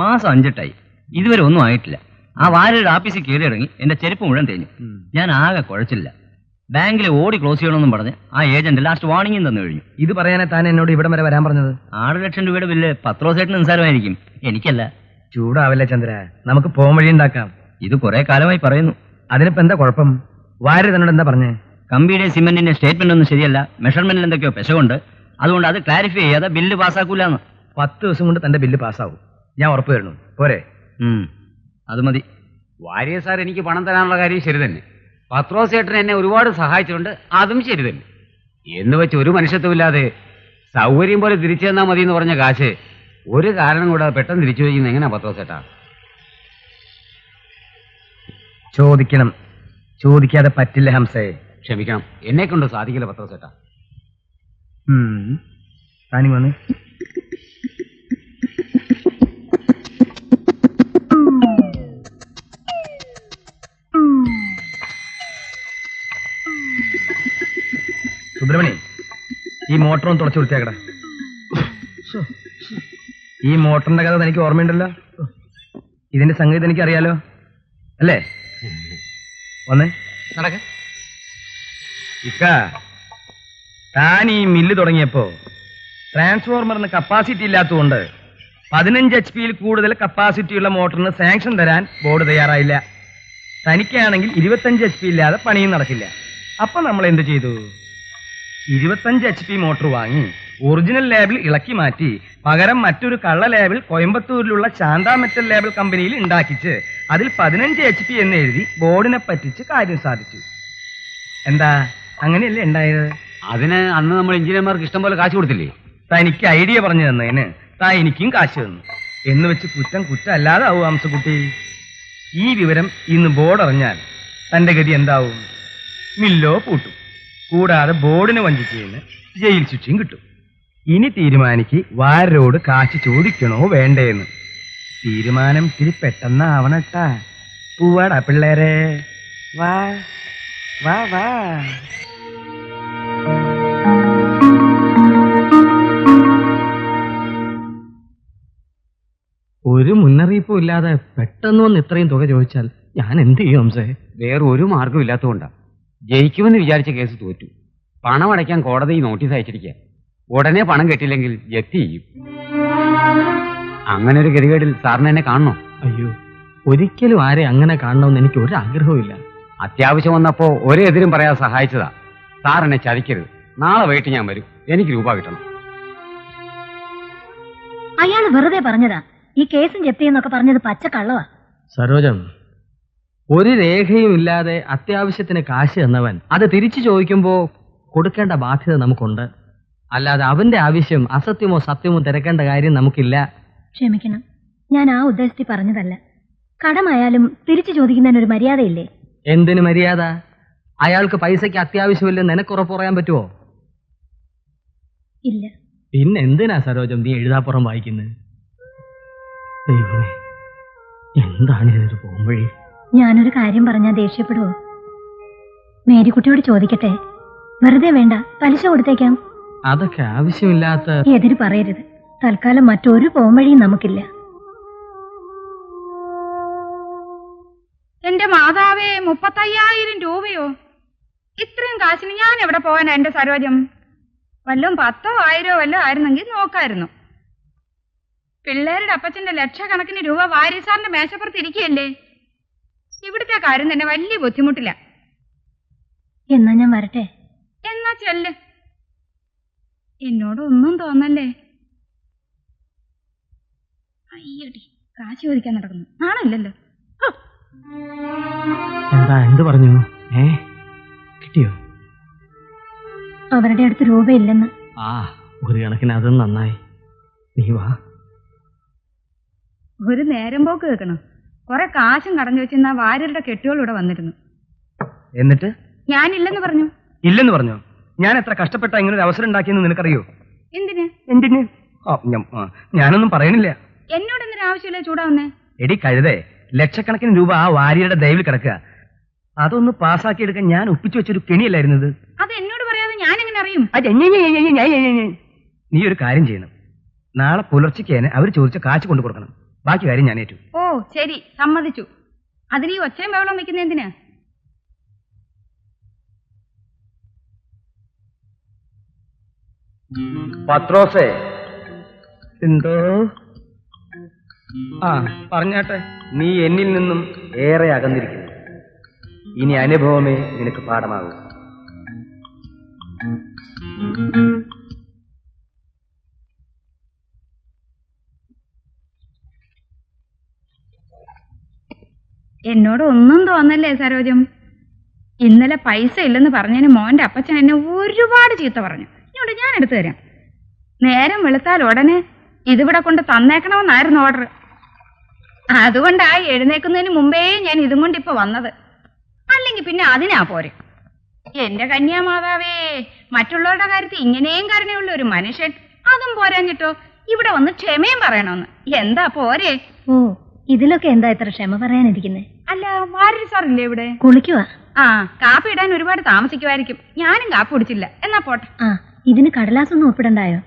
മാസം 5 ഇതുവരെ ഒന്നും ആയിട്ടില്ല. ആ വാര്യരുടെ ആഫീസിൽ കയറി ഇറങ്ങി എന്റെ ചെരുപ്പ് മുഴുവൻ തേഞ്ഞു. ഞാൻ ആകെ കുഴച്ചില്ല. ബാങ്കിൽ ഓടി ക്ലോസ് ചെയ്യണമെന്നും പറഞ്ഞ് ആ ഏജന്റ് ലാസ്റ്റ് വാർണിംഗും തന്നു കഴിഞ്ഞു. ഇത് പറയാനെ താൻ എന്നോട് ഇവിടം വരെ വരാൻ പറഞ്ഞത്? 6 ലക്ഷം രൂപയുടെ ബില്ല് പത്രോസേട്ടിന് നിസ്സാരമായിരിക്കും, എനിക്കല്ല. ചൂടാവില്ല ചന്ദ്ര, നമുക്ക് പോകാൻ വഴി ഉണ്ടാക്കാം. ഇത് കുറെ കാലമായി പറയുന്നു. അതിനിപ്പോ എന്താ കുഴപ്പം? വാര്യ തന്നോട് എന്താ പറഞ്ഞേ? കമ്പിയുടെ സിമെന്റിന്റെ സ്റ്റേറ്റ്മെന്റ് ഒന്നും ശരിയല്ല, മെഷർമെന്റിൽ എന്തൊക്കെയോ പെശകുണ്ട്, അതുകൊണ്ട് അത് ക്ലാരിഫൈ ചെയ്യാതെ ബില്ല് പാസ്സാക്കൂലെന്ന്. 10 ദിവസം കൊണ്ട് തന്റെ ബില്ല് പാസ്സാവും, ഞാൻ ഉറപ്പ് തരുന്നു. പോരെ? അത് മതി. വാര്യ സാർ എനിക്ക് പണം തരാനുള്ള കാര്യം ശരി തന്നെ. പത്രോസേട്ടൻ എന്നെ ഒരുപാട് സഹായിച്ചിട്ടുണ്ട്, അതും ശരി തന്നെ. എന്ന് വെച്ച് ഒരു മനുഷ്യത്വമില്ലാതെ സൗകര്യം പോലെ തിരിച്ചു തന്നാൽ മതി എന്ന് പറഞ്ഞ കാശ് ഒരു കാരണം കൂടാതെ പെട്ടെന്ന് തിരിച്ചു വയ്ക്കുന്ന എങ്ങനെയാ പത്രോസേട്ടാ? ചോദിക്കണം, ചോദിക്കാതെ പറ്റില്ല ഹംസേ. ക്ഷമിക്കണം, എന്നെ കൊണ്ട് സാധിക്കില്ല പത്രോസേട്ടാ. താനി വന്ന് സുബ്രഹ്മണി, ഈ മോട്ടറും തുടച്ചു വൃത്തിയാക്കട. ഈ മോട്ടറിന്റെ കഥ എനിക്ക് ഓർമ്മയുണ്ടല്ലോ, ഇതിന്റെ സംഗീതം എനിക്ക് അറിയാലോ അല്ലേ? വന്നേ നടക്ക. ഇക്ക, താൻ ഈ മില്ല് തുടങ്ങിയപ്പോ ട്രാൻസ്ഫോർമറിന് കപ്പാസിറ്റി ഇല്ലാത്തതുകൊണ്ട് 15 HP കൂടുതൽ കപ്പാസിറ്റിയുള്ള മോട്ടറിന് സാങ്ഷൻ തരാൻ ബോർഡ് തയ്യാറായില്ല. തനിക്കാണെങ്കിൽ 25 HP ഇല്ലാതെ പണിയും നടക്കില്ല. അപ്പൊ നമ്മൾ എന്ത് ചെയ്തു? 25 HP മോട്ടോർ വാങ്ങി ഒറിജിനൽ ലേബിൾ ഇളക്കി മാറ്റി പകരം മറ്റൊരു കള്ള ലേബിൾ കോയമ്പത്തൂരിലുള്ള ശാന്ത മെറ്റൽ ലേബിൾ കമ്പനിയിൽ ഉണ്ടാക്കിച്ച് അതിൽ 15 HP എന്ന് എഴുതി ബോർഡിനെ പറ്റിച്ച് കാര്യം സാധിച്ചു. എന്താ, അങ്ങനെയല്ലേ ഉണ്ടായത്? അതിന് അന്ന് നമ്മൾ എഞ്ചിനീയർമാർക്ക് ഇഷ്ടം പോലെ കാശ് കൊടുത്തില്ലേ? തനിക്ക് ഐഡിയ പറഞ്ഞു തന്നതിന് താൻ എനിക്കും കാശ് തന്നു എന്ന് വെച്ച് കുറ്റം അല്ലാതെ ആവും ഹംസക്കുട്ടി. ഈ വിവരം ഇന്ന് ബോർഡ് അറിഞ്ഞാൽ തന്റെ ഗതി എന്താവും? മില്ലോ പൂട്ടും, കൂടാതെ ബോർഡിനെ വഞ്ചിച്ചതിന് ജയിൽ ശിക്ഷയും കിട്ടും. ഇനി തീരുമാനിക്ക് വാരോട് കാശ് ചോദിക്കണോ വേണ്ടേന്ന്. തീരുമാനം ഇത്തിരി പെട്ടെന്നാവണട്ടാ. പൂവാടാ പിള്ളേരെ, വാ വാ വാ. ഒരു മുന്നറിയിപ്പും ഇല്ലാതെ പെട്ടെന്ന് വന്ന് ഇത്രയും തുക ചോദിച്ചാൽ ഞാൻ എന്ത് ചെയ്യും ഹംസേ? വേറെ ഒരു മാർഗം ഇല്ലാത്തതുകൊണ്ടാ. ജയിക്കുമെന്ന് വിചാരിച്ച കേസ് തോറ്റു. പണം അടയ്ക്കാൻ കോടതി നോട്ടീസ് അയച്ചിരിക്കുക. ഉടനെ പണം കെട്ടില്ലെങ്കിൽ ജപ്തി ചെയ്യും. അങ്ങനെ ഒരു ഗതികേടിൽ സാറിന് എന്നെ കാണണോ? അയ്യോ, ഒരിക്കലും ആരെ അങ്ങനെ കാണണമെന്ന് എനിക്ക് ഒരു ആഗ്രഹവും. അത്യാവശ്യം വന്നപ്പോ ഒരെതിരും പറയാതെ സഹായിച്ചതാ. സാർ എന്നെ ചതിക്കരുത്. നാളെ വൈകിട്ട് ഞാൻ വരും, എനിക്ക് രൂപ കിട്ടണം. അയാൾ വെറുതെ പറഞ്ഞതാ. ഈ കേസും ജപ്തിയെന്നൊക്കെ പറഞ്ഞത് പച്ച കള്ളവാ. സരോജം, ഒരു രേഖയും ഇല്ലാതെ അത്യാവശ്യത്തിന് കാശ് തന്നവൻ അത് തിരിച്ചു ചോദിക്കുമ്പോ കൊടുക്കേണ്ട ബാധ്യത നമുക്കുണ്ട്. അല്ലാതെ അവന്റെ ആവശ്യം അസത്യമോ സത്യമോ തിരക്കേണ്ട കാര്യം നമുക്കില്ല. ക്ഷമിക്കണം, ഞാൻ ആ ഉദ്ദേശത്തിൽ പറഞ്ഞതല്ല. കടമായാലും തിരിച്ചു ചോദിക്കുന്നതിനൊരു മര്യാദയില്ലേ? എന്തിനു മര്യാദ? അയാൾക്ക് പൈസയ്ക്ക് അത്യാവശ്യമില്ലെന്ന് നിനക്കുറപ്പ് പറയാൻ പറ്റുമോ? ഇല്ല. പിന്നെ എന്തിനാ സരോജം നീ എഴുതാപ്പുറം വായിക്കുന്നത്? ദൈവമേ, എന്താണ് ഇതിനൊരു പോംവഴി? ഞാനൊരു കാര്യം പറഞ്ഞാൽ ദേഷ്യപ്പെടുവോ? മേരിക്കുട്ടിയോട് ചോദിക്കട്ടെ? വെറുതെ വേണ്ട, പലിശ കൊടുത്തേക്കാം. അതൊക്കെ ആവശ്യമില്ലാത്ത. എതിര് പറയരുത്. തൽക്കാലം മറ്റൊരു പോംവഴിയും നമുക്കില്ല. എന്റെ മാതാവേ, 35,000 രൂപയോ? ഇത്രയും കാശിന് ഞാൻ എവിടെ പോകാനാ എന്റെ സരോജം? വല്ലതും 10,000 1,000 വല്ലതും ആയിരുന്നെങ്കിൽ നോക്കായിരുന്നു. പിള്ളേരുടെ അപ്പച്ചന്റെ ലക്ഷക്കണക്കിന് രൂപ വാര്യസാറിന്റെ മേശപ്പുറത്ത് ഇരിക്കുകയല്ലേ. ഇവിടുത്തെ കാര്യം തന്നെ വലിയ ബുദ്ധിമുട്ടില്ല. എന്നാ ഞാൻ വരട്ടെ? എന്നാ ചെല്ല്. എന്നോട് ഒന്നും തോന്നല്ലേ. അയ്യടി, കാശ് ചോദിക്കാൻ നടക്കുന്നു. ആണല്ലോ. എന്താ, എന്ത് പറഞ്ഞു? കിട്ടിയോ? അവരുടെ അടുത്ത് രൂപയില്ലെന്ന്. ആ, ഒരു കണക്കിന് അതും നന്നായി. നീ വാ. ഒരു നേരം പോക്ക് കേൾക്കണം. കുറെ കാശും കടഞ്ഞു വെച്ചിരുന്ന വാര്യരുടെ കെട്ടുകൾ ഇവിടെ വന്നിരുന്നു. എന്നിട്ട് ഞാനില്ലെന്ന് പറഞ്ഞു. ഇല്ലെന്ന് പറഞ്ഞോ? ഞാൻ എത്ര കഷ്ടപ്പെട്ട ഇങ്ങനെ ഒരു അവസരം ഉണ്ടാക്കിയെന്ന് നിനക്കറിയോ? എന്തിന്? എന്തിന്? ഞാനൊന്നും പറയണില്ല. എന്നോട് എന്തിനു ആവശ്യമില്ല ചൂടാവുന്നേ? എടി കഴുതേ, ലക്ഷക്കണക്കിന് രൂപ ആ വാര്യരുടെ ദയവിൽ കിടക്കുക. അതൊന്ന് പാസ്സാക്കി എടുക്കാൻ ഞാൻ ഒപ്പിച്ചു വെച്ചൊരു കെണിയല്ലായിരുന്നത്. അത് എന്നോട് പറയാതെ ഞാൻ എങ്ങനെ അറിയും? നീ ഒരു കാര്യം ചെയ്യണം. നാളെ പുലർച്ചയ്ക്ക് അവർ ചോദിച്ച കാശ് കൊണ്ടു കൊടുക്കണം. ബാക്കി കാര്യം ഞാൻ ഏറ്റു. ഓ ശരി, സമ്മതിച്ചു. അതിന് ഈ ഒച്ചയും ബഹളം വെക്കുന്ന എന്തിനാ? പത്രോസേ, എന്തോ? ആ പറഞ്ഞാട്ടെ. നീ എന്നിൽ നിന്നും ഏറെ അകന്നിരിക്കുന്നു. ഇനി അനുഭവമേ നിനക്ക് പാഠമാകും. എന്നോട് ഒന്നും തോന്നല്ലേ സരോജം? ഇന്നലെ പൈസ ഇല്ലെന്ന് പറഞ്ഞതിന് മോന്റെ അപ്പച്ചൻ എന്നെ ഒരുപാട് ചീത്ത പറഞ്ഞു. ഇങ്ങോട്ട് ഞാൻ എടുത്തു തരാം. നേരം വെളുത്താൽ ഉടനെ ഇതിവിടെ കൊണ്ട് തന്നേക്കണമെന്നായിരുന്നു ഓർഡർ. അതുകൊണ്ടാ എഴുന്നേക്കുന്നതിന് മുമ്പേ ഞാൻ ഇതും കൊണ്ട് ഇപ്പൊ വന്നത്. അല്ലെങ്കിൽ പിന്നെ അതിനാ പോരെ. എന്റെ കന്യാമാതാവേ, മറ്റുള്ളവരുടെ കാര്യത്തിൽ ഇങ്ങനെയും കരുണയുള്ള ഒരു മനുഷ്യൻ. അതും പോരാഞ്ഞിട്ടോ ഇവിടെ വന്ന് ക്ഷമയും പറയണമെന്ന്. എന്താ പോരെ? ഓ, ഇതിലൊക്കെ എന്താ ഇത്ര ക്ഷമ പറയാനിരിക്കുന്നേ? അല്ല, വാര്യർ സാറില്ലേ ഇവിടെ? കുളിക്കുവാ. ആ, കാപ്പി ഇടാൻ ഒരുപാട് താമസിക്കുമായിരിക്കും. ഞാനും കാപ്പി കുടിച്ചില്ല. എന്നാ പോട്ടെ. ആ, ഇതിന് കടലാസൊന്നും ഒപ്പിടണ്ടായോ?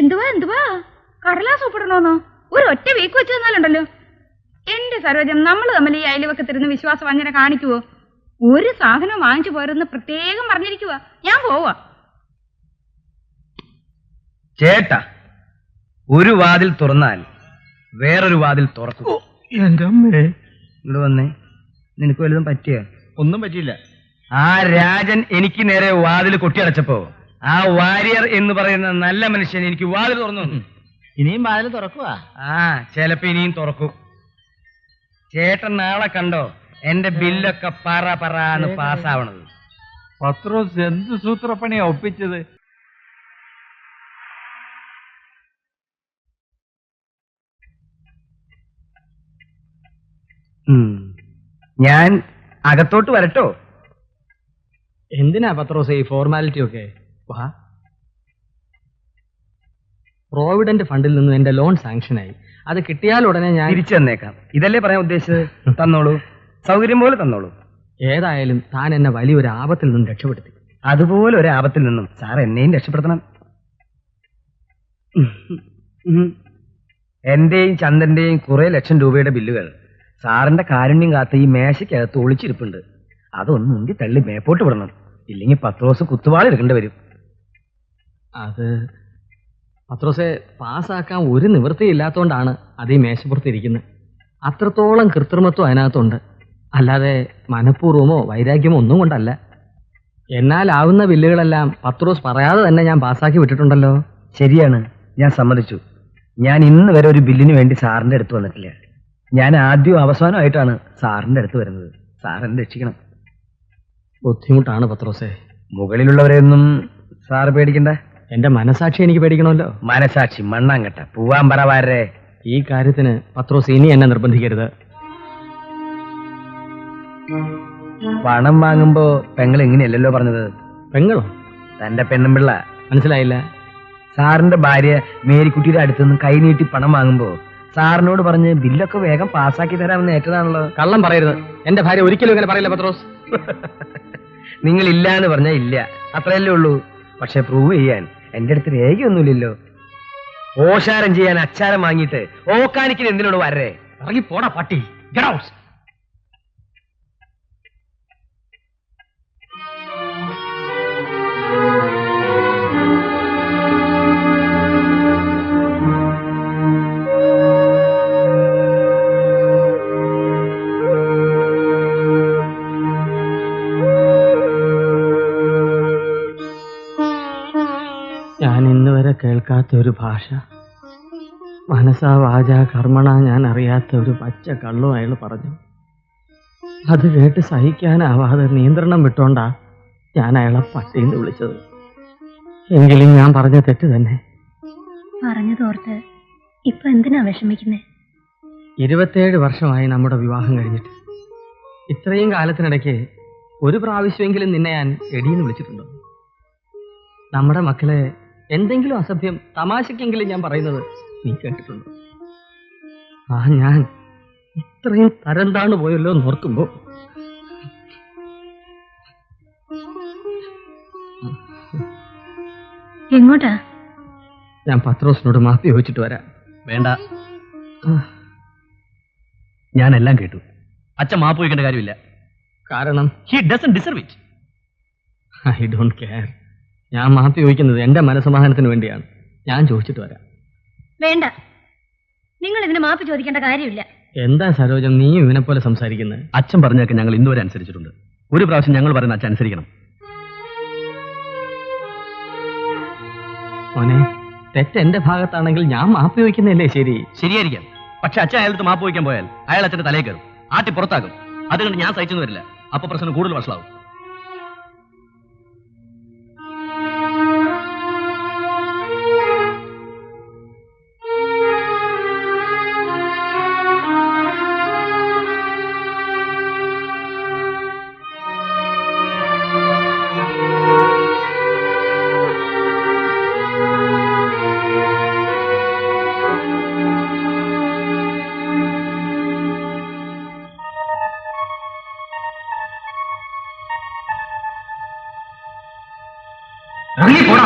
എന്തുവാ കടലാസ് ഒപ്പിടണോന്നോ? ഒരു ഒറ്റ വീക്ക് വെച്ച് തന്നാലുണ്ടല്ലോ. എന്റെ സരോജം, നമ്മൾ തമ്മിൽ ഈ അയൽവക്കത്തിരുന്ന് വിശ്വാസം അങ്ങനെ കാണിക്കുവോ? ഒരു സാധനം വാങ്ങിച്ചു പോരെന്ന് പ്രത്യേകം പറഞ്ഞിരിക്കുക. ഞാൻ പോവാ. ചേട്ടാ, ഒരു വാതിൽ തുറന്നാൽ വേറൊരു വാതിൽ തുറക്കും. എന്റെ അമ്മേ, ഇവിടെ വന്നേ. നിനക്ക് വല്ലതും പറ്റിയ? ഒന്നും പറ്റിയില്ല. ആ രാജൻ എനിക്ക് നേരെ വാതിൽ കൊട്ടിയടച്ചപ്പോ ആ വാരിയർ എന്ന് പറയുന്ന നല്ല മനുഷ്യൻ എനിക്ക് വാതിൽ തുറന്നു. ഇനിയും വാതിൽ തുറക്കുക. ആ, ചിലപ്പോ ഇനിയും തുറക്കും. ചേട്ടൻ നാളെ കണ്ടോ എന്റെ ബില്ലൊക്കെ പറന്ന് പാസ്സാവണത്. പത്രോസ് എന്ത് സൂത്രപ്പണിയാ ഒപ്പിച്ചത്? ഞാൻ അകത്തോട്ട് വരട്ടോ? എന്തിനാ പത്രോസ് ഈ ഫോർമാലിറ്റി ഒക്കെ? വാ. പ്രോവിഡന്റ് ഫണ്ടിൽ നിന്ന് എന്റെ ലോൺ സാങ്ഷനായി. അത് കിട്ടിയാൽ ഉടനെ ഞാൻ തിരിച്ചു തന്നേക്കാം. ഇതല്ലേ പറയാൻ ഉദ്ദേശിച്ചത്? തന്നോളൂ, സൗകര്യം പോലെ തന്നോളൂ. ഏതായാലും താൻ എന്നെ വലിയൊരു ആപത്തിൽ നിന്നും രക്ഷപ്പെടുത്തി. അതുപോലെ ഒരു ആപത്തിൽ നിന്നും സാർ എന്നെയും രക്ഷപ്പെടുത്തണം. എന്റെയും ചന്ദ്രന്റെയും കുറെ ലക്ഷം രൂപയുടെ ബില്ലുകൾ സാറിന്റെ കാരുണ്യം കാത്ത് ഈ മേശയ്ക്കകത്ത് ഒളിച്ചിരിപ്പുണ്ട്. അതൊന്നും ഉന്തി തള്ളി മേപ്പോട്ട് വിടണം. ഇല്ലെങ്കിൽ പത്രോസ് കുത്തുവാളെടുക്കേണ്ടി വരും. അത് പത്രോസെ, പാസ്സാക്കാൻ ഒരു നിവൃത്തിയില്ലാത്തതുകൊണ്ടാണ് അത് ഈ മേശപ്പുറത്ത് ഇരിക്കുന്നത്. അത്രത്തോളം കൃത്രിമത്വം അതിനകത്തുണ്ട്. അല്ലാതെ മനഃപൂർവ്വമോ വൈരാഗ്യമോ ഒന്നും കൊണ്ടല്ല. എന്നാലാവുന്ന ബില്ലുകളെല്ലാം പത്രോസ് പറയാതെ തന്നെ ഞാൻ പാസ്സാക്കി വിട്ടിട്ടുണ്ടല്ലോ. ശരിയാണ്, ഞാൻ സമ്മതിച്ചു. ഞാൻ ഇന്ന് വരെ ഒരു ബില്ലിന് വേണ്ടി സാറിന്റെ അടുത്ത് വന്നിട്ടില്ല. ഞാൻ ആദ്യവും അവസാനമായിട്ടാണ് സാറിന്റെ അടുത്ത് വരുന്നത്. സാർ എന്നെ രക്ഷിക്കണം. ബുദ്ധിമുട്ടാണ് പത്രോസെ. മുകളിലുള്ളവരെയൊന്നും സാറ് പേടിക്കണ്ട. എന്റെ മനസാക്ഷി എനിക്ക് പേടിക്കണമല്ലോ. മനസാക്ഷി മണ്ണാങ്കട്ട പൂവാൻ പറവാരേ. ഈ കാര്യത്തിന് പത്രോസ് ഇനി എന്നെ നിർബന്ധിക്കരുത്. പണം വാങ്ങുമ്പോ പെങ്ങൾ എങ്ങനെയല്ലല്ലോ പറഞ്ഞത്. പെങ്ങളോ? തന്റെ പെണ്ണുമ്പിള്ള. മനസ്സിലായില്ല. സാറിന്റെ ഭാര്യ മേരിക്കുട്ടിയുടെ അടുത്തുനിന്ന് കൈനീട്ടി പണം വാങ്ങുമ്പോ സാറിനോട് പറഞ്ഞ് ബില്ലൊക്കെ വേഗം പാസ്സാക്കി തരാമെന്ന് ഏറ്റതാണല്ലോ. കള്ളം പറയരുത്. എന്റെ ഭാര്യ ഒരിക്കലും ഇങ്ങനെ പറയില്ല പത്രോസ്. നിങ്ങൾ ഇല്ല എന്ന് പറഞ്ഞാൽ ഇല്ല, അത്രയല്ലേ ഉള്ളൂ. പക്ഷെ പ്രൂവ് ചെയ്യാൻ എന്റെ അടുത്ത് രേഖയൊന്നുമില്ലല്ലോ. ഓശാരം ചെയ്യാൻ അച്ചാരം വാങ്ങിയിട്ട് ഓക്കാനിക്കിന് എന്തിനോട് വരേ? ഇറങ്ങി പോടാ പട്ടി. Get out. ഞാൻ ഇന്ന് വരെ കേൾക്കാത്ത ഒരു ഭാഷ, മനസാ വാച കർമ്മണ ഞാൻ അറിയാത്ത ഒരു പച്ച കള്ളും അയാൾ പറഞ്ഞു. അത് കേട്ട് സഹിക്കാനാവാതെ നിയന്ത്രണം വിട്ടോണ്ടാ ഞാൻ അയാളെ പട്ടിന്ന് വിളിച്ചത്. എങ്കിലും ഞാൻ പറഞ്ഞ തെറ്റ് തന്നെ. പറഞ്ഞതോർത്ത് ഇപ്പൊ എന്തിനാ വിഷമിക്കുന്നേ? 27 വർഷമായി നമ്മുടെ വിവാഹം കഴിഞ്ഞിട്ട്. ഇത്രയും കാലത്തിനിടയ്ക്ക് ഒരു പ്രാവശ്യമെങ്കിലും നിന്നെ ഞാൻ എടീന്ന് വിളിച്ചിട്ടുണ്ടോ? നമ്മുടെ മക്കളെ എന്തെങ്കിലും അസഭ്യം തമാശക്കെങ്കിലും ഞാൻ പറയുന്നത് നീ കേട്ടിട്ടുണ്ടോ? ആ, ഞാൻ ഇത്രയും തരം താണു പോയല്ലോ എന്ന് ഓർക്കുമ്പോ എങ്ങോട്ടാ? ഞാൻ പത്രോസിനോട് മാപ്പി ചോദിച്ചിട്ട് വരാം. വേണ്ട. ഞാനെല്ലാം കേട്ടു. അച്ഛൻ മാപ്പ് വയ്ക്കേണ്ട കാര്യമില്ല. കാരണം he doesn't deserve it. I don't care. ഞാൻ മാപ്പി ചോദിക്കുന്നത് എന്റെ മനസ്സമാധാനത്തിന് വേണ്ടിയാണ്. ഞാൻ ചോദിച്ചിട്ട് വരാം. വേണ്ട, നിങ്ങൾ ഇതിന് മാപ്പ് ചോദിക്കേണ്ട കാര്യമില്ല. എന്താ സരോജം നീ ഇവനെ പോലെ സംസാരിക്കുന്നത്? അച്ഛൻ പറഞ്ഞൊക്കെ ഞങ്ങൾ ഇന്നുവരെ അനുസരിച്ചിട്ടുണ്ട്. ഒരു പ്രാവശ്യം ഞങ്ങൾ പറയുന്ന അച്ഛൻ അനുസരിക്കണം. മോനെ, തെറ്റ് എന്റെ ഭാഗത്താണെങ്കിൽ ഞാൻ മാപ്പി ചോദിക്കുന്നതല്ലേ ശരി? ശരിയായിരിക്കാം. പക്ഷെ അച്ഛൻ അയാളത്ത് മാപ്പ് വയ്ക്കാൻ പോയാൽ അയാൾ അച്ഛന്റെ തലയിൽ കയറും, ആട്ടി പുറത്താക്കും. അതുകൊണ്ട് ഞാൻ സഹിച്ചെന്ന് വരില്ല. അപ്പൊ പ്രശ്നം കൂടുതൽ വഷളാവും. ഇറങ്ങി പോടാ.